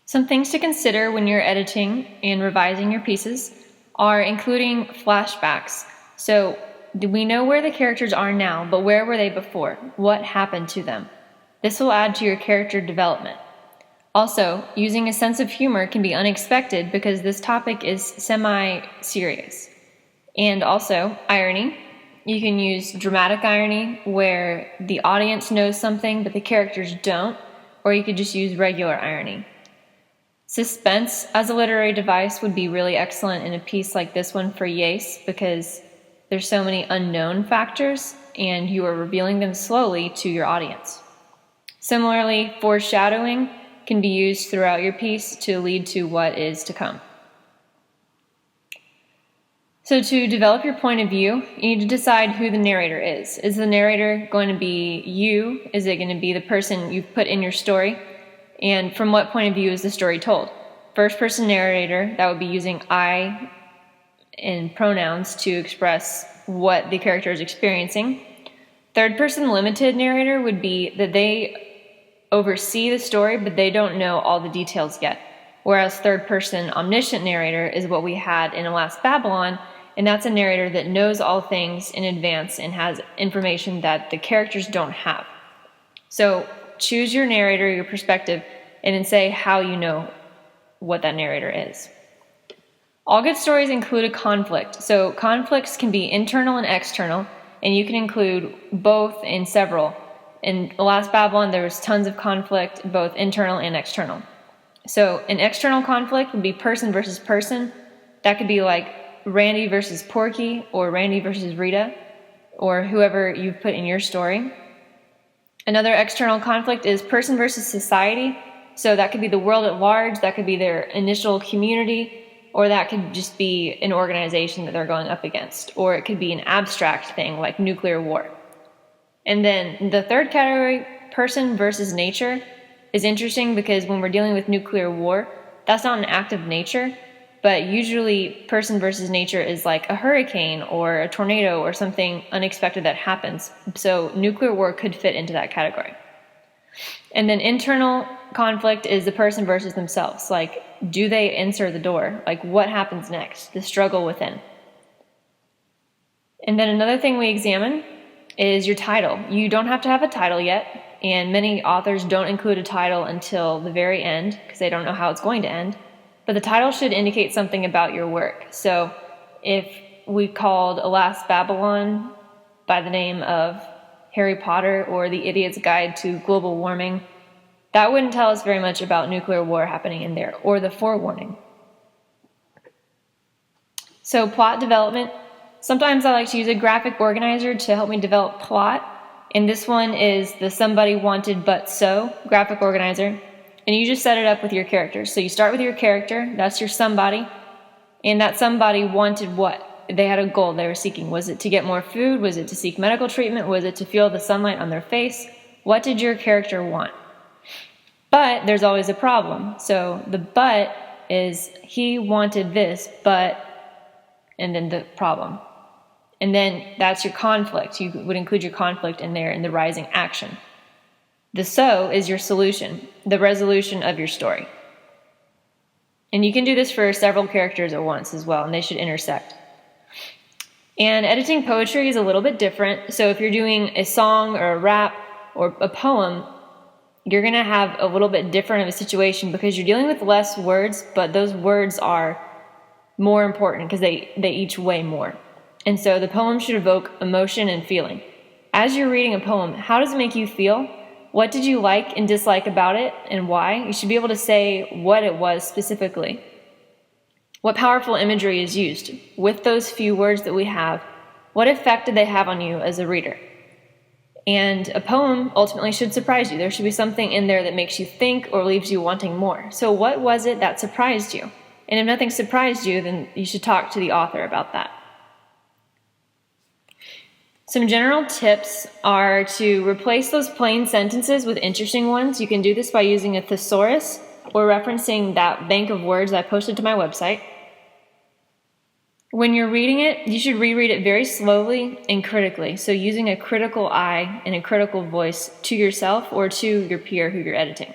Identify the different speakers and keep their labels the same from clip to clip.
Speaker 1: Some things to consider when you're editing and revising your pieces are including flashbacks. So we know where the characters are now, but where were they before? What happened to them? This will add to your character development. Also, using a sense of humor can be unexpected because this topic is semi-serious. And also, irony. You can use dramatic irony where the audience knows something but the characters don't, or you could just use regular irony. Suspense as a literary device would be really excellent in a piece like this one for Yace because there's so many unknown factors and you are revealing them slowly to your audience. Similarly, foreshadowing can be used throughout your piece to lead to what is to come. So to develop your point of view, you need to decide who the narrator is. Is the narrator going to be you? Is it going to be the person you've put in your story? And from what point of view is the story told? First person narrator, that would be using I and pronouns to express what the character is experiencing. Third person limited narrator would be that they oversee the story, but they don't know all the details yet. Whereas third person omniscient narrator is what we had in Alas Babylon, and that's a narrator that knows all things in advance and has information that the characters don't have. So choose your narrator, your perspective, and then say how you know what that narrator is. All good stories include a conflict. So conflicts can be internal and external, and you can include both in several. In Alas Babylon, there was tons of conflict, both internal and external. So an external conflict would be person versus person. That could be like Randy versus Porky, or Randy versus Rita, or whoever you've put in your story. Another external conflict is person versus society. So that could be the world at large, that could be their initial community, or that could just be an organization that they're going up against, or it could be an abstract thing like nuclear war. And then the third category, person versus nature, is interesting because when we're dealing with nuclear war, that's not an act of nature, but usually person versus nature is like a hurricane or a tornado or something unexpected that happens. So nuclear war could fit into that category. And then internal conflict is the person versus themselves. Like, do they enter the door? Like, what happens next? The struggle within. And then another thing we examine is your title. You don't have to have a title yet, and many authors don't include a title until the very end because they don't know how it's going to end. But the title should indicate something about your work. So if we called Alas Babylon by the name of Harry Potter or The Idiot's Guide to Global Warming, that wouldn't tell us very much about nuclear war happening in there, or the forewarning. So plot development. Sometimes I like to use a graphic organizer to help me develop plot. And this one is the Somebody Wanted But So graphic organizer. And you just set it up with your characters. So you start with your character, that's your somebody, and that somebody wanted what? They had a goal they were seeking. Was it to get more food? Was it to seek medical treatment? Was it to feel the sunlight on their face? What did your character want? But there's always a problem. So the but is he wanted this, but, and then the problem. And then that's your conflict. You would include your conflict in there in the rising action. The so is your solution, the resolution of your story. And you can do this for several characters at once as well, and they should intersect. And editing poetry is a little bit different. So if you're doing a song or a rap or a poem, you're going to have a little bit different of a situation because you're dealing with less words, but those words are more important because they each weigh more. And so the poem should evoke emotion and feeling. As you're reading a poem, how does it make you feel? What did you like and dislike about it, and why? You should be able to say what it was specifically. What powerful imagery is used? With those few words that we have, what effect did they have on you as a reader? And a poem ultimately should surprise you. There should be something in there that makes you think or leaves you wanting more. So what was it that surprised you? And if nothing surprised you, then you should talk to the author about that. Some general tips are to replace those plain sentences with interesting ones. You can do this by using a thesaurus or referencing that bank of words I posted to my website. When you're reading it, you should reread it very slowly and critically. So using a critical eye and a critical voice to yourself or to your peer who you're editing.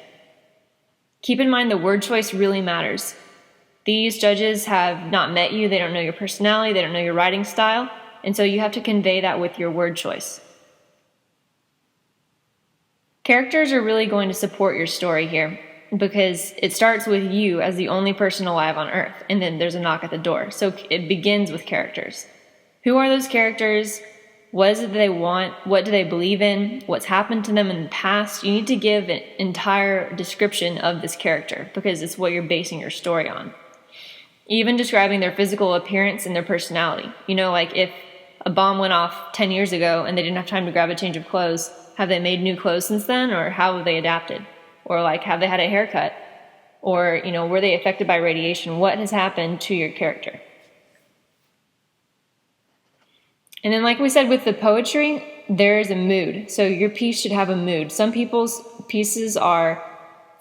Speaker 1: Keep in mind the word choice really matters. These judges have not met you, they don't know your personality, they don't know your writing style, and so you have to convey that with your word choice. Characters are really going to support your story here because it starts with you as the only person alive on Earth, and then there's a knock at the door. So it begins with characters. Who are those characters? What is it they want? What do they believe in? What's happened to them in the past? You need to give an entire description of this character because it's what you're basing your story on. Even describing their physical appearance and their personality. Like if a bomb went off 10 years ago and they didn't have time to grab a change of clothes, have they made new clothes since then, or how have they adapted? Or have they had a haircut? Or, were they affected by radiation? What has happened to your character? And then like we said with the poetry, there is a mood. So your piece should have a mood. Some people's pieces are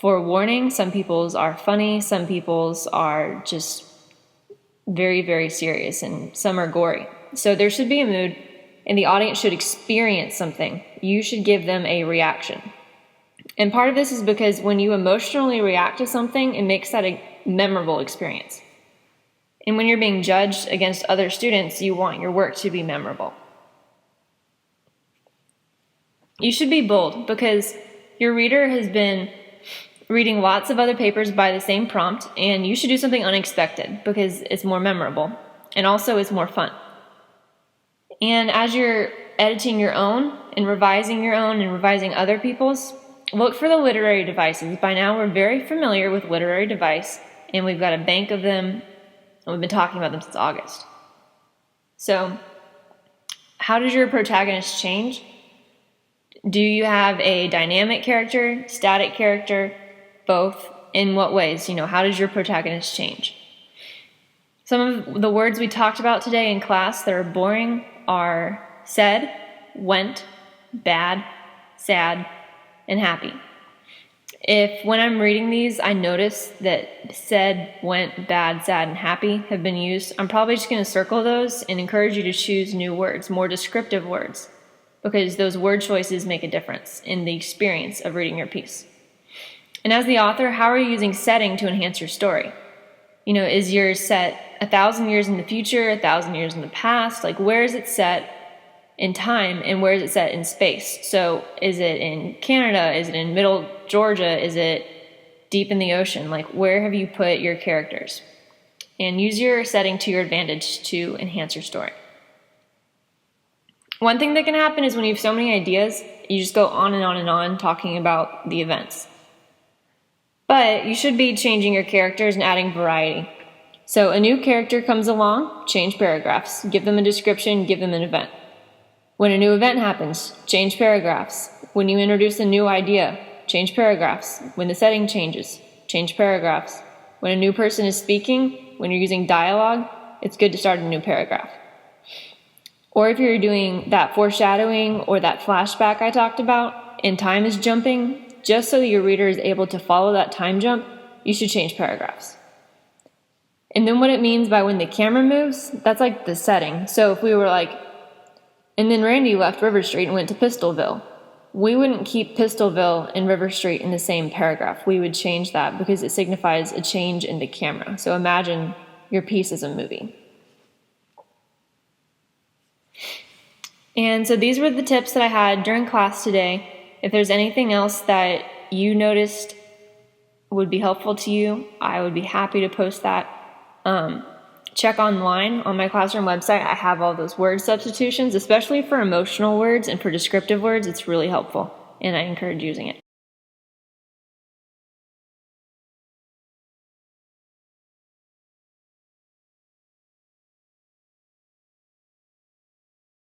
Speaker 1: for warning, some people's are funny, some people's are just very, very serious, and some are gory. So there should be a mood, and the audience should experience something. You should give them a reaction. And part of this is because when you emotionally react to something, it makes that a memorable experience. And when you're being judged against other students, you want your work to be memorable. You should be bold because your reader has been reading lots of other papers by the same prompt, and you should do something unexpected because it's more memorable and also it's more fun. And as you're editing your own and revising other people's, look for the literary devices. By now we're very familiar with literary device, and we've got a bank of them, and we've been talking about them since August. So, how does your protagonist change? Do you have a dynamic character, static character, both? In what ways? How does your protagonist change? Some of the words we talked about today in class that are boring are said, went, bad, sad, and happy. If when I'm reading these, I notice that said, went, bad, sad, and happy have been used, I'm probably just going to circle those and encourage you to choose new words, more descriptive words, because those word choices make a difference in the experience of reading your piece. And as the author, how are you using setting to enhance your story? Is your set 1,000 years in the future, 1,000 years in the past? Where is it set in time, and where is it set in space? So is it in Canada? Is it in middle Georgia? Is it deep in the ocean? Where have you put your characters? And use your setting to your advantage to enhance your story. One thing that can happen is when you have so many ideas, you just go on and on and on talking about the events. But you should be changing your characters and adding variety. So a new character comes along, change paragraphs. Give them a description, give them an event. When a new event happens, change paragraphs. When you introduce a new idea, change paragraphs. When the setting changes, change paragraphs. When a new person is speaking, when you're using dialogue, it's good to start a new paragraph. Or if you're doing that foreshadowing or that flashback I talked about, and time is jumping, just so your reader is able to follow that time jump, you should change paragraphs. And then what it means by when the camera moves, that's like the setting. So if we were and then Randy left River Street and went to Pistolville, we wouldn't keep Pistolville and River Street in the same paragraph. We would change that because it signifies a change in the camera. So imagine your piece as a movie. And so these were the tips that I had during class today. If there's anything else that you noticed would be helpful to you, I would be happy to post that. Check online on my classroom website. I have all those word substitutions, especially for emotional words and for descriptive words. It's really helpful, and I encourage using it.